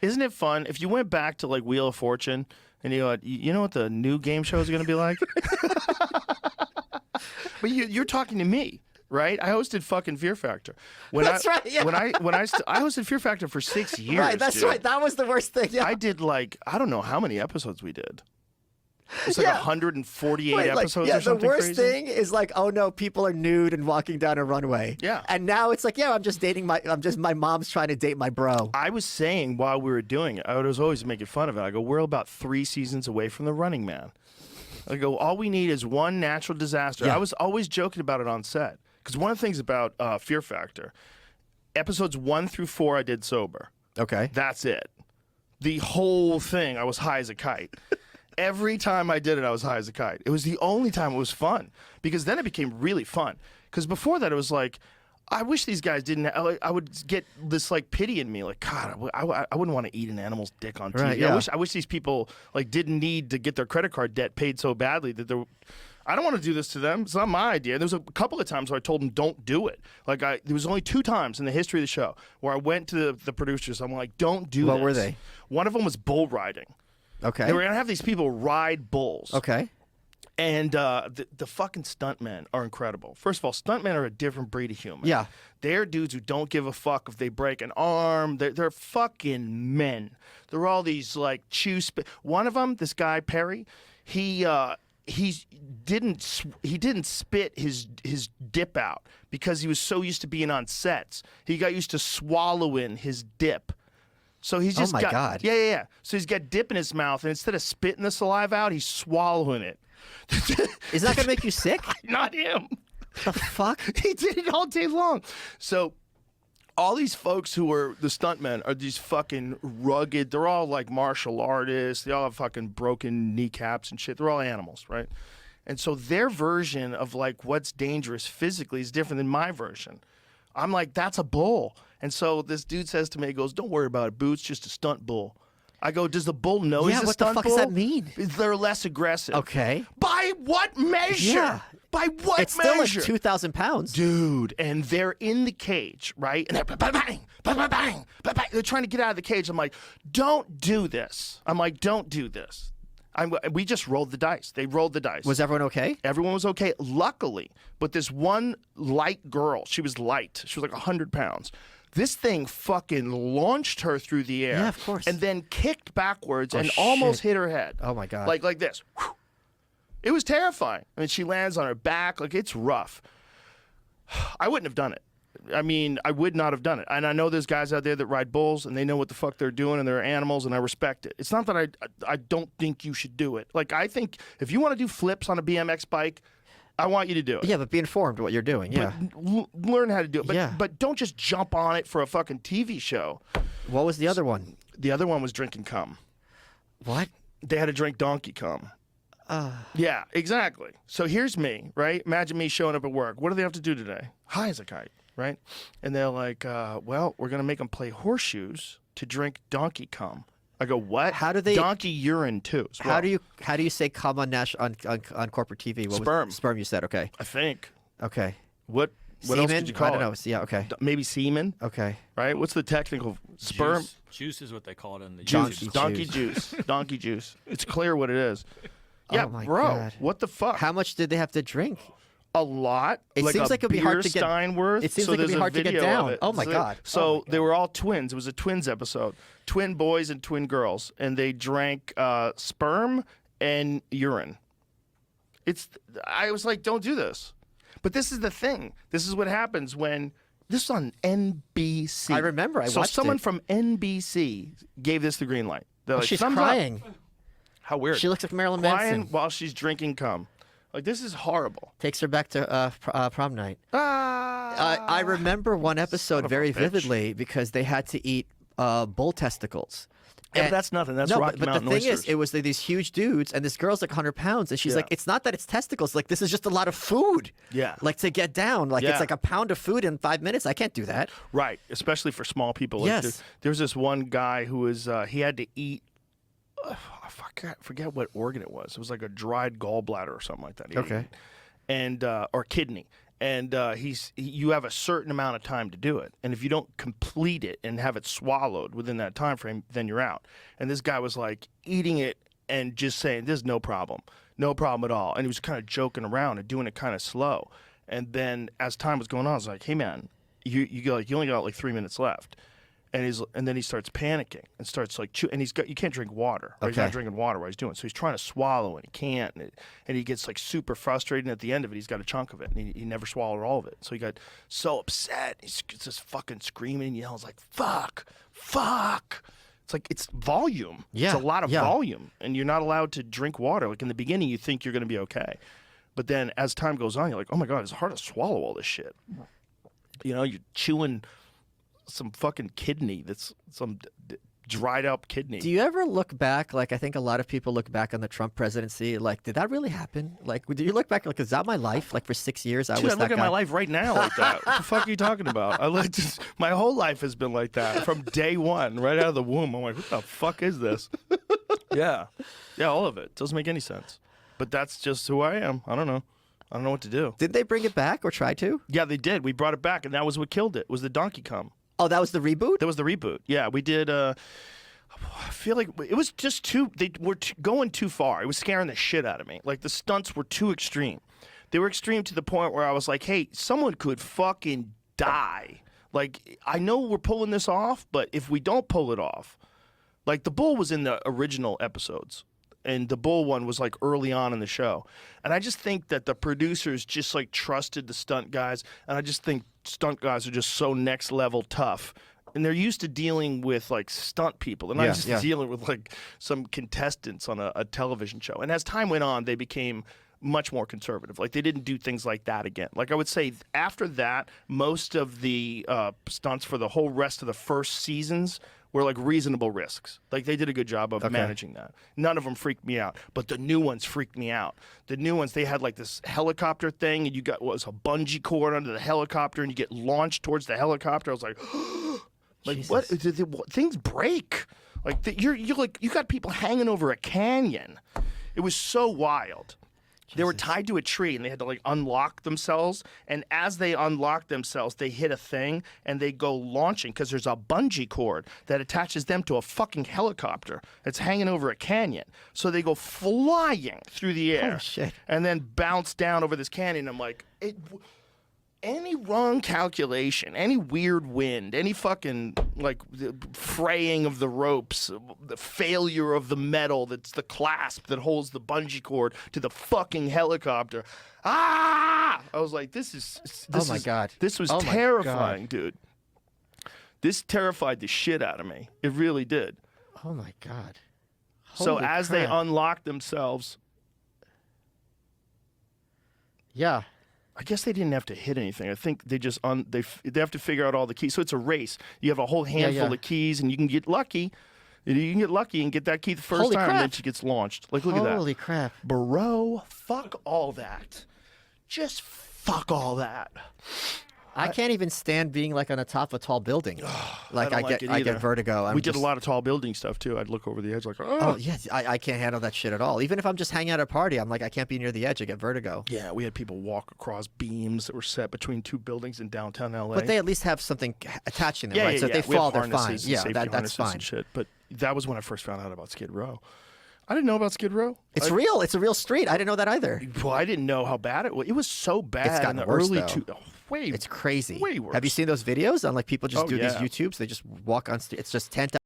Isn't it fun if you went back to like Wheel of Fortune and you know what the new game show is going to be like? But you're talking to me, right? I hosted fucking Fear Factor. That's right. Yeah. I hosted Fear Factor for 6 years. Right. That's dude. right. That was the worst thing. Yeah. I did like I don't know how many episodes we did. It's like 148 episodes or something the worst crazy. thing is like, oh no, people are nude and walking down a runway. Yeah. And now it's like, yeah, my mom's trying to date my bro. I was saying while we were doing it, I was always making fun of it. I go, we're about 3 seasons away from the Running Man. I go, all we need is one natural disaster. Yeah. I was always joking about it on set. Because one of the things about Fear Factor, episodes 1 through 4 I did sober. Okay. That's it. The whole thing, I was high as a kite. Every time I did it, I was high as a kite. It was the only time it was fun. Because then it became really fun. Because before that, it was like, I wish these guys didn't. I would get this like pity in me, like God, I wouldn't want to eat an animal's dick on TV. Right, yeah. I wish these people like didn't need to get their credit card debt paid so badly that they're. I don't want to do this to them. It's not my idea. There was a couple of times where I told them don't do it. Like there was only 2 times in the history of the show where I went to the producers. I'm like, don't do this. What were they? One of them was bull riding. Okay. They were gonna have these people ride bulls. Okay. And the fucking stuntmen are incredible. First of all, stuntmen are a different breed of human. Yeah. They're dudes who don't give a fuck if they break an arm. They're fucking men. They're all these like one of them, this guy Perry, he didn't spit his dip out because he was so used to being on sets. He got used to swallowing his dip. So he's just God. Yeah. So he's got dip in his mouth, and instead of spitting the saliva out, he's swallowing it. Is that gonna make you sick? Not him. The fuck? He did it all day long. So all these folks who are the stuntmen are these fucking rugged. They're all like martial artists. They all have fucking broken kneecaps and shit. They're all animals, right? And so their version of like what's dangerous physically is different than my version. I'm like, that's a bull. And so this dude says to me, he goes, don't worry about it, Boo. It's just a stunt bull. I go, does the bull know he's a stunt bull? What the fuck does that mean? They're less aggressive. Okay. By what measure? Yeah. By what It's measure? still like 2,000 pounds. Dude, and they're in the cage, right? And they're bang, bang, bang, bang, bang, bang, bang. They're trying to get out of the cage. I'm like, don't do this. I'm like, don't do this. We just rolled the dice. They rolled the dice. Was everyone okay? Everyone was okay, luckily. But this one light girl, she was light. She was like 100 pounds. This thing fucking launched her through the air. Yeah, of course. And then kicked backwards and almost hit her head. Oh, my God. Like this. It was terrifying. I mean, she lands on her back. Like, it's rough. I wouldn't have done it. I mean, I would not have done it. And I know there's guys out there that ride bulls, and they know what the fuck they're doing, and they're animals, and I respect it. It's not that I don't think you should do it. Like, I think if you want to do flips on a BMX bike, I want you to do it. Yeah, but be informed what you're doing. Yeah. But learn how to do it. But, Yeah. but don't just jump on it for a fucking TV show. What was the other one? The other one was drinking cum. What? They had to drink donkey cum. Yeah, exactly. So here's me, right? Imagine me showing up at work. What do they have to do today? High as a kite, right? And they're like, well, we're going to make them play horseshoes to drink donkey cum. I go, what? How do they? Donkey urine too. As well. How do you say cum on corporate TV? What Sperm. Was, sperm. You said okay. I think. Okay. What Semen? else could you call I don't it? know. Yeah. Okay. Maybe semen. Okay. Right? What's the technical sperm? Juice is what they call it in the Donkey YouTube. Donkey juice. Donkey juice. It's clear what it is. Yeah, Oh my bro. God. What the fuck? How much did they have to drink? A lot. It seems like it'd be hard to get. Steinworth. It seems so like it'd be there's a hard to get video of down. it. Oh my God. So they were all twins. It was a twins episode. Twin boys and twin girls, and they drank sperm and urine. I was like, don't do this. But this is the thing. This is what happens when this is on NBC. I remember. I so watched someone it. from NBC gave this the green light. They're like, She's "Thumbs up." crying. How weird. She looks like Marilyn Crying Manson. while she's drinking cum. Like, this is horrible. Takes her back to prom night. Ah. I remember one episode of a very bitch. vividly because they had to eat bull testicles. Yeah, but And- that's nothing. That's no, Rocky but Mountain the thing oysters. is, it was these huge dudes, and this girl's like 100 pounds, and she's Yeah. like, it's not that it's testicles. Like, this is just a lot of food. Yeah. Like, to get down. Like, Yeah. it's like a pound of food in 5 minutes. I can't do that. Right, especially for small people. Like Yes. there's this one guy who was he had to eat. I forget what organ it was. It was like a dried gallbladder or something like that. He Okay. ate. And or kidney. And you have a certain amount of time to do it. And if you don't complete it and have it swallowed within that time frame, then you're out. And this guy was like eating it and just saying, there's no problem at all. And he was kind of joking around and doing it kind of slow. And then as time was going on, I was like, hey man, you only got like 3 minutes left. And then he starts panicking and starts like and you can't drink water. Right? He's not drinking water while he's doing it. So he's trying to swallow and he can't. And he gets like super frustrated. And at the end of it, he's got a chunk of it. And he never swallowed all of it. So he got so upset. He's just fucking screaming and yells like, fuck. It's like, it's volume. Yeah, it's a lot of volume. And you're not allowed to drink water. Like in the beginning, you think you're going to be okay. But then as time goes on, you're like, oh my God, it's hard to swallow all this shit. You know, you're chewing some fucking kidney that's some dried up kidney. Do you ever look back, like I think a lot of people look back on the Trump presidency, like, did that really happen? Like, do you look back, like, is that my life? Like, for 6 years, I was that look guy. at my life right now like that. What the fuck are you talking about? My whole life has been like that from day one, right out of the womb. I'm like, what the fuck is this? Yeah, all of it. Doesn't make any sense. But that's just who I am. I don't know what to do. Did they bring it back or try to? Yeah, they did. We brought it back, and that was what killed it, was the Donkey Kong. Oh, that was the reboot? That was the reboot. Yeah, we did. I feel like it was just they were going too far. It was scaring the shit out of me. Like, the stunts were too extreme. They were extreme to the point where I was like, hey, someone could fucking die. Like, I know we're pulling this off, but if we don't pull it off, like, the bull was in the original episodes. And the bull one was like early on in the show. And I just think that the producers just like trusted the stunt guys. And I just think stunt guys are just so next level tough. And they're used to dealing with like stunt people. And not just dealing with like some contestants on a television show. And as time went on, they became much more conservative. Like, they didn't do things like that again. Like, I would say after that, most of the stunts for the whole rest of the first seasons were like reasonable risks. Like, they did a good job of managing that. None of them freaked me out, but the new ones freaked me out. The new ones, they had like this helicopter thing, and you got a bungee cord under the helicopter, and you get launched towards the helicopter. I was like, like, what? Things break. Like, you got people hanging over a canyon. It was so wild. They were tied to a tree, and they had to like unlock themselves. And as they unlock themselves, they hit a thing, and they go launching because there's a bungee cord that attaches them to a fucking helicopter that's hanging over a canyon. So they go flying through the air, and then bounce down over this canyon. I'm like, any wrong calculation, any weird wind, any fucking like the fraying of the ropes, the failure of the metal that's the clasp that holds the bungee cord to the fucking helicopter. I was like, this my God. This was terrifying, dude. This terrified the shit out of me. It really did. Oh my God. So as they unlocked themselves. Yeah. I guess they didn't have to hit anything. I think they just they have to figure out all the keys. So it's a race. You have a whole handful of keys, and you can get lucky. You can get lucky and get that key the first time, and then she gets launched. Like, look at that. Holy crap. Bro, fuck all that. Just fuck all that. I can't even stand being like on the top of a tall building. Like, I get vertigo. We did a lot of tall building stuff too. I'd look over the edge like, oh yeah, I can't handle that shit at all. Even if I'm just hanging out at a party, I'm like, I can't be near the edge. I get vertigo. Yeah, we had people walk across beams that were set between two buildings in downtown LA. But they at least have something attaching them, right? So if they fall, they're fine. Yeah, that's fine. And shit. But that was when I first found out about Skid Row. I didn't know about Skid Row. It's real. It's a real street. I didn't know that either. Well, I didn't know how bad it was. It was so bad. It's gotten in the worse, early though. Way, it's crazy. Way worse. Have you seen those videos on like people just do yeah. these YouTubes? They just walk on street. It's just 10,000